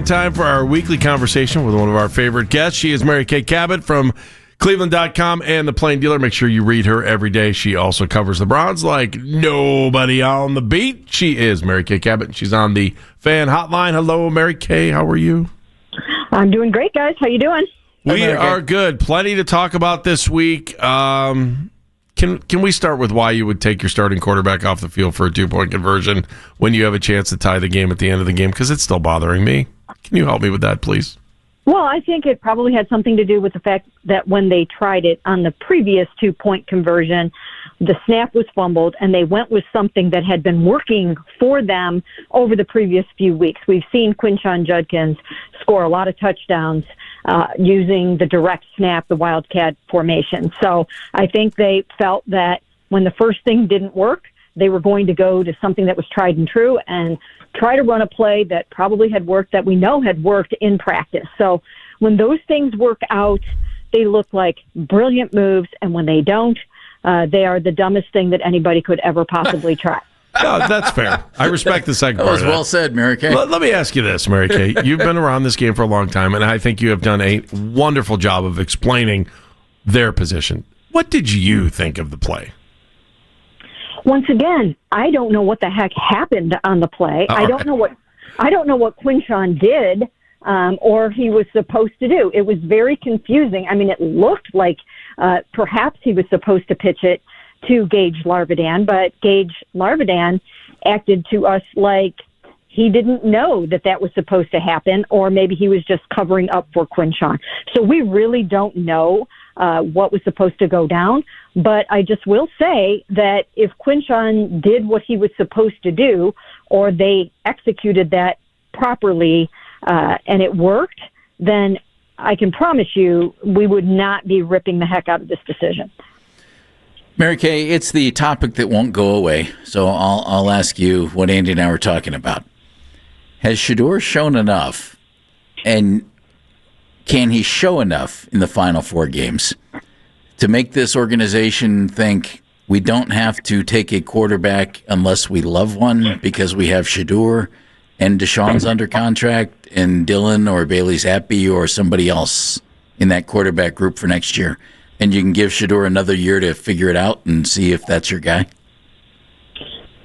Time for our weekly conversation with one of our favorite guests. She is Mary Kay Cabot from Cleveland.com and The Plain Dealer. Make sure you read her every day. She also covers the Browns like nobody on the beat. She is Mary Kay Cabot. She's on the fan hotline. Hello, Mary Kay. How are you? I'm doing great, guys. How you doing? We are good. Plenty to talk about this week. Can we start with why you would take your starting quarterback off the field for a 2-point conversion when you have a chance to tie the game at the end of the game? Because it's still bothering me. Can you help me with that, please? Well, I think it probably had something to do with the fact that when they tried it on the previous 2-point conversion, the snap was fumbled, and they went with something that had been working for them over the previous few weeks. We've seen Quinshon Judkins score a lot of touchdowns using the direct snap, the Wildcat formation. So I think they felt that when the first thing didn't work, they were going to go to something that was tried and true and try to run a play that probably had worked, that we know had worked in practice. So when those things work out, they look like brilliant moves, and when they don't, they are the dumbest thing that anybody could ever possibly try. No, that's fair. I respect the second part. That was well said, Mary Kay. Let me ask you this, Mary Kay. You've been around this game for a long time, and I think you have done a wonderful job of explaining their position. What did you think of the play? Once again, I don't know what the heck happened on the play. I don't know what Quinshon did or he was supposed to do. It was very confusing. I mean, it looked like perhaps he was supposed to pitch it to Gage Larvidan, but Gage Larvidan acted to us like he didn't know that that was supposed to happen, or maybe he was just covering up for Quinshon. So we really don't know what was supposed to go down. But I just will say that if Quinshon did what he was supposed to do, or they executed that properly and it worked, then I can promise you we would not be ripping the heck out of this decision. Mary Kay, it's the topic that won't go away, so I'll ask you what Andy and I were talking about. Has Shedeur shown enough, and can he show enough in the final 4 games to make this organization think we don't have to take a quarterback unless we love one because we have Shedeur and Deshaun's under contract and Dylan or Bailey Zappi or somebody else in that quarterback group for next year? And you can give Shedeur another year to figure it out and see if that's your guy?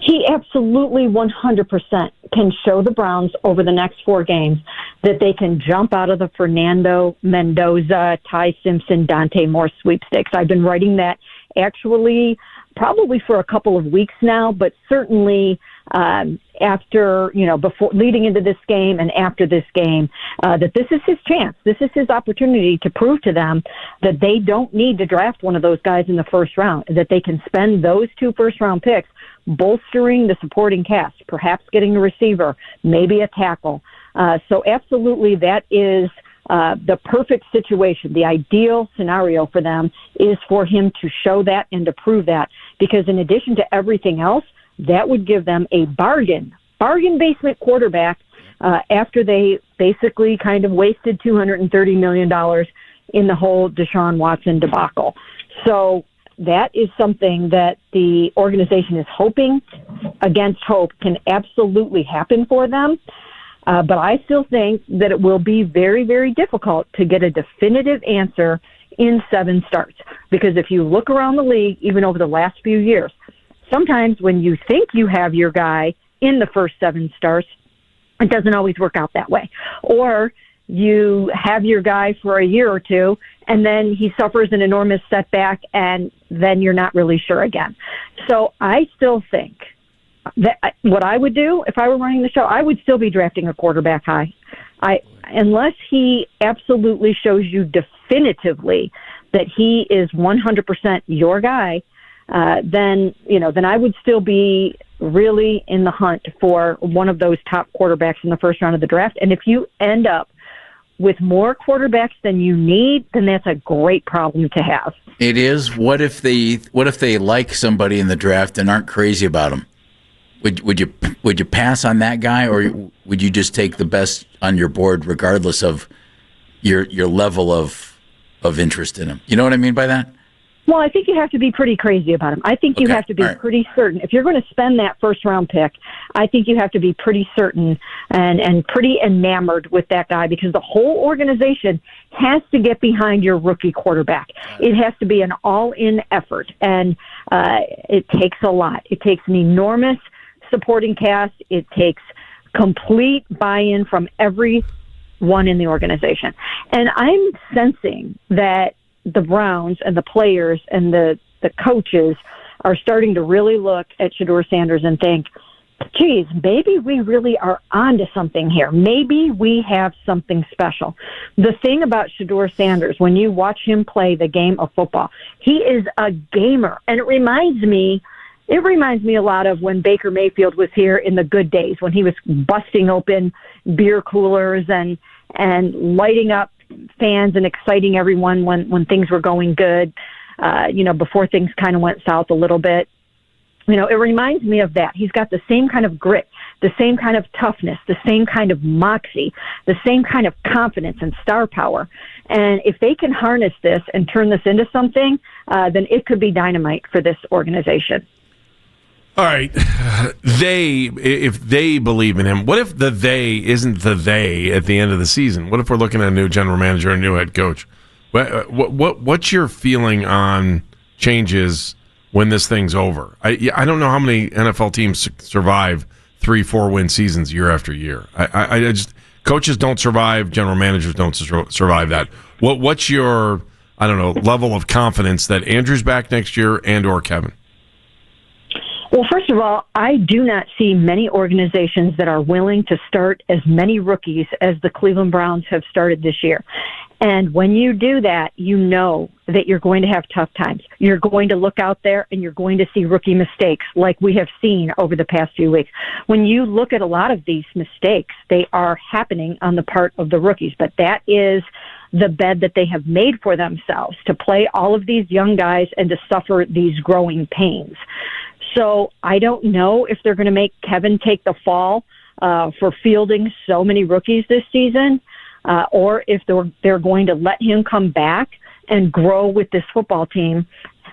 He absolutely 100% can show the Browns over the next 4 games that they can jump out of the Fernando Mendoza, Ty Simpson, Dante Moore sweepstakes. I've been writing that actually probably for a couple of weeks now, but certainly after, before leading into this game and after this game, that this is his chance. This is his opportunity to prove to them that they don't need to draft one of those guys in the first round, that they can spend those 2 first-round picks bolstering the supporting cast, perhaps getting a receiver, maybe a tackle. So absolutely that is the perfect situation. The ideal scenario for them is for him to show that and to prove that, because in addition to everything else, that would give them a bargain basement quarterback after they basically kind of wasted $230 million in the whole Deshaun Watson debacle. So that is something that the organization is hoping against hope can absolutely happen for them. But I still think that it will be very, very difficult to get a definitive answer in 7 starts. Because if you look around the league, even over the last few years, sometimes when you think you have your guy in the first 7 starts, it doesn't always work out that way. Or you have your guy for a year or 2, and then he suffers an enormous setback, and then you're not really sure again. So I still think that what I would do if I were running the show, I would still be drafting a quarterback high. Unless he absolutely shows you definitively that he is 100% your guy, then I would still be really in the hunt for one of those top quarterbacks in the first round of the draft. And if you end up with more quarterbacks than you need, then that's a great problem to have. It is. What if they like somebody in the draft and aren't crazy about him? Would you pass on that guy, or would you just take the best on your board regardless of your level of interest in him? You know what I mean by that? Well, I think you have to be pretty crazy about him. I think you have to be pretty certain. If you're going to spend that first-round pick, I think you have to be pretty certain and pretty enamored with that guy, because the whole organization has to get behind your rookie quarterback. It has to be an all-in effort, and it takes a lot. It takes an enormous supporting cast. It takes complete buy-in from everyone in the organization. And I'm sensing that the Browns and the players and the coaches are starting to really look at Shedeur Sanders and think, geez, maybe we really are onto something here. Maybe we have something special. The thing about Shedeur Sanders, when you watch him play the game of football, he is a gamer. And it reminds me a lot of when Baker Mayfield was here in the good days, when he was busting open beer coolers and lighting up fans and exciting everyone when things were going good, before things kind of went south a little bit. It reminds me of that. He's got the same kind of grit, the same kind of toughness, the same kind of moxie, the same kind of confidence and star power. And if they can harness this and turn this into something, then it could be dynamite for this organization. All right. If they believe in him, what if the they isn't the they at the end of the season? What if we're looking at a new general manager, a new head coach? What's your feeling on changes when this thing's over? I don't know how many NFL teams survive 3-4 win seasons year after year. I just, coaches don't survive, general managers don't survive that. What's your, level of confidence that Andrew's back next year and or Kevin? Well, first of all, I do not see many organizations that are willing to start as many rookies as the Cleveland Browns have started this year. And when you do that, you know that you're going to have tough times. You're going to look out there and you're going to see rookie mistakes like we have seen over the past few weeks. When you look at a lot of these mistakes, they are happening on the part of the rookies. But that is the bed that they have made for themselves, to play all of these young guys and to suffer these growing pains. So I don't know if they're going to make Kevin take the fall for fielding so many rookies this season, or if they're going to let him come back and grow with this football team,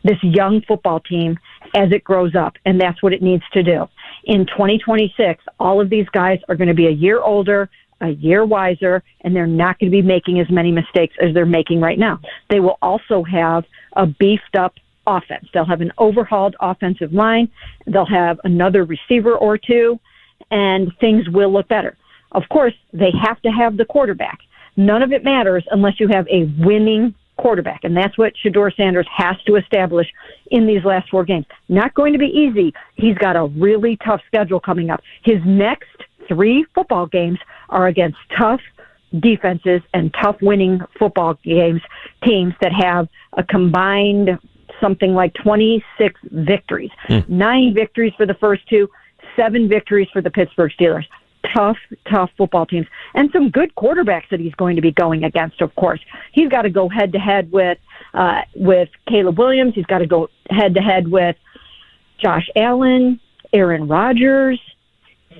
this young football team, as it grows up. And that's what it needs to do. In 2026, all of these guys are going to be a year older, a year wiser, and they're not going to be making as many mistakes as they're making right now. They will also have a beefed up offense. They'll have an overhauled offensive line. They'll have another receiver or two, and things will look better. Of course, they have to have the quarterback. None of it matters unless you have a winning quarterback, and that's what Shedeur Sanders has to establish in these last 4 games. Not going to be easy. He's got a really tough schedule coming up. His next 3 football games are against tough defenses and tough winning football teams that have a combined something like 26 victories. 9 victories for the first 2, 7 victories for the Pittsburgh Steelers. Tough football teams. And some good quarterbacks that he's going to be going against, of course. He's got to go head-to-head with Caleb Williams. He's got to go head-to-head with Josh Allen, Aaron Rodgers,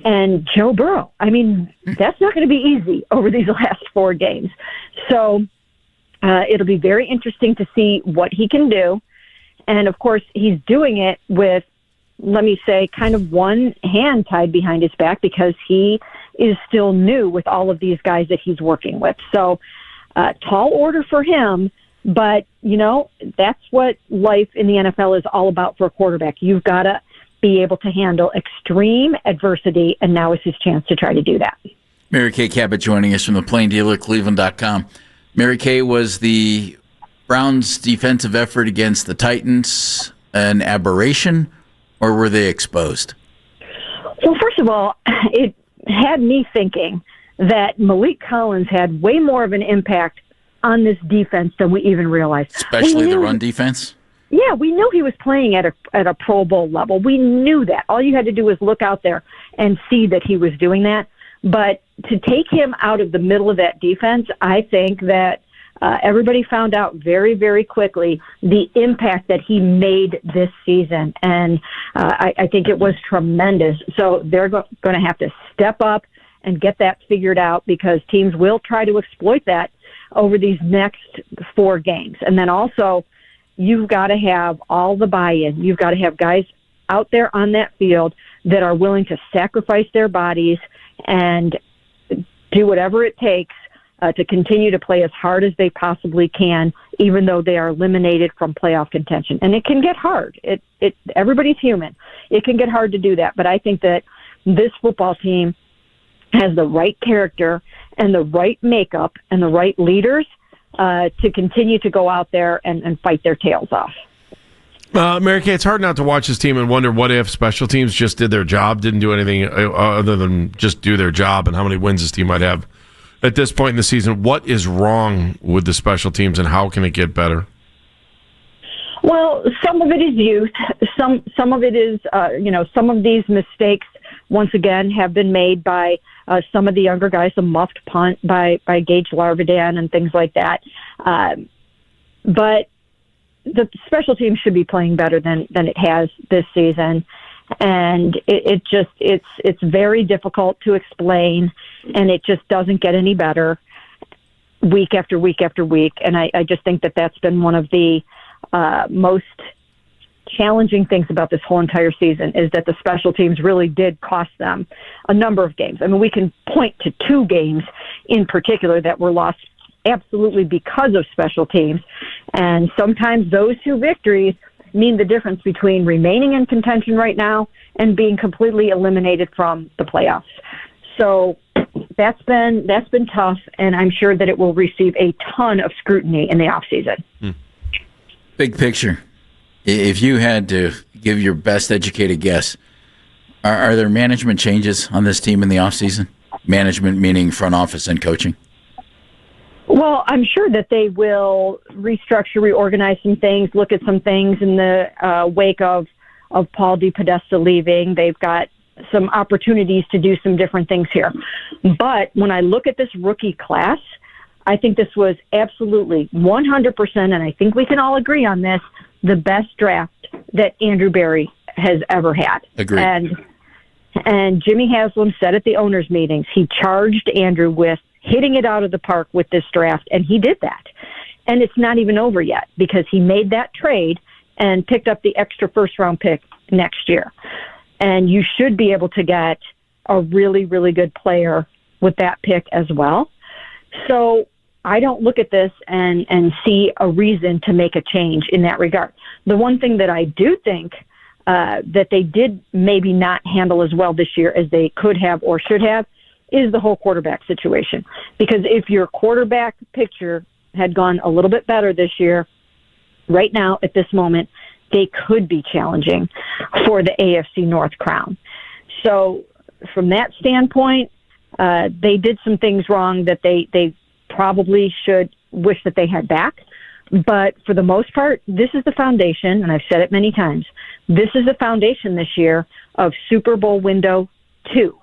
and Joe Burrow. I mean, that's not going to be easy over these last 4 games. So it'll be very interesting to see what he can do. And, of course, he's doing it with, let me say, kind of one hand tied behind his back, because he is still new with all of these guys that he's working with. So tall order for him, but, that's what life in the NFL is all about for a quarterback. You've got to be able to handle extreme adversity, and now is his chance to try to do that. Mary Kay Cabot joining us from the Plain Dealer, Cleveland.com. Mary Kay, was the Browns' defensive effort against the Titans an aberration, or were they exposed? Well, first of all, it had me thinking that Malik Collins had way more of an impact on this defense than we even realized. Especially the run defense? Yeah, we knew he was playing at a Pro Bowl level. We knew that. All you had to do was look out there and see that he was doing that. But to take him out of the middle of that defense, I think that everybody found out very, very quickly the impact that he made this season. And I think it was tremendous. So they're going to have to step up and get that figured out, because teams will try to exploit that over these next 4 games. And then also, you've got to have all the buy-in. You've got to have guys out there on that field that are willing to sacrifice their bodies and do whatever it takes to continue to play as hard as they possibly can, even though they are eliminated from playoff contention. And it can get hard. Everybody's human. It can get hard to do that. But I think that this football team has the right character and the right makeup and the right leaders to continue to go out there and fight their tails off. Mary Kay, it's hard not to watch this team and wonder what if special teams just did their job, didn't do anything other than just do their job, and how many wins this team might have at this point in the season. What is wrong with the special teams, and how can it get better? Well, some of it is youth. Some of it is, some of these mistakes, once again, have been made by some of the younger guys, a muffed punt by Gage Larvidan and things like that. But the special team should be playing better than it has this season. And it's very difficult to explain, and it just doesn't get any better week after week after week. And I just think that that's been one of the most challenging things about this whole entire season, is that the special teams really did cost them a number of games. I mean, we can point to 2 games in particular that were lost absolutely because of special teams. And sometimes those 2 victories mean the difference between remaining in contention right now and being completely eliminated from the playoffs. So that's been tough, and I'm sure that it will receive a ton of scrutiny in the offseason. Big picture. If you had to give your best educated guess, are there management changes on this team in the offseason? Management meaning front office and coaching? Well, I'm sure that they will restructure, reorganize some things, look at some things in the wake of Paul DePodesta leaving. They've got some opportunities to do some different things here. But when I look at this rookie class, I think this was absolutely 100%, and I think we can all agree on this, the best draft that Andrew Berry has ever had. Agreed. And Jimmy Haslam said at the owners' meetings, he charged Andrew with hitting it out of the park with this draft, and he did that. And it's not even over yet, because he made that trade and picked up the extra first-round pick next year. And you should be able to get a really, really good player with that pick as well. So I don't look at this and see a reason to make a change in that regard. The one thing that I do think that they did maybe not handle as well this year as they could have or should have is the whole quarterback situation. Because if your quarterback picture had gone a little bit better this year, right now at this moment, they could be challenging for the AFC North crown. So from that standpoint, they did some things wrong that they probably should wish that they had back. But for the most part, this is the foundation, and I've said it many times, this is the foundation this year of Super Bowl window 2.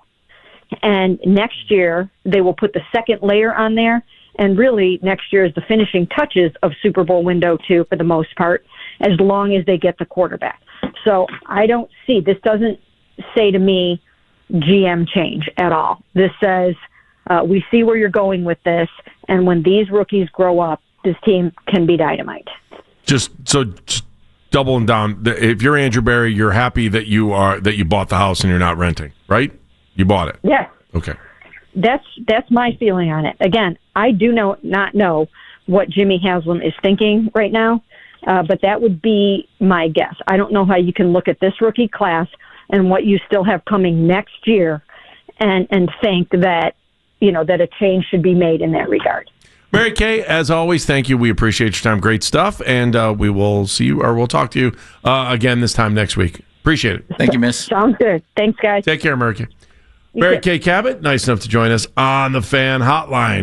And next year, they will put the second layer on there, and really next year is the finishing touches of Super Bowl window 2 for the most part, as long as they get the quarterback. So I don't see, this doesn't say to me GM change at all. This says we see where you're going with this, and when these rookies grow up, this team can be dynamite. Just doubling down. If you're Andrew Berry, you're happy that you bought the house and you're not renting, right? You bought it. Yes. Okay. That's my feeling on it. Again, I do not know what Jimmy Haslam is thinking right now, but that would be my guess. I don't know how you can look at this rookie class and what you still have coming next year and think that that a change should be made in that regard. Mary Kay, as always, thank you. We appreciate your time. Great stuff. And we will see you, or we'll talk to you again this time next week. Appreciate it. Thank you, miss. Sounds good. Thanks, guys. Take care, Mary Kay. Mary Kay Cabot, nice enough to join us on the Fan Hotline.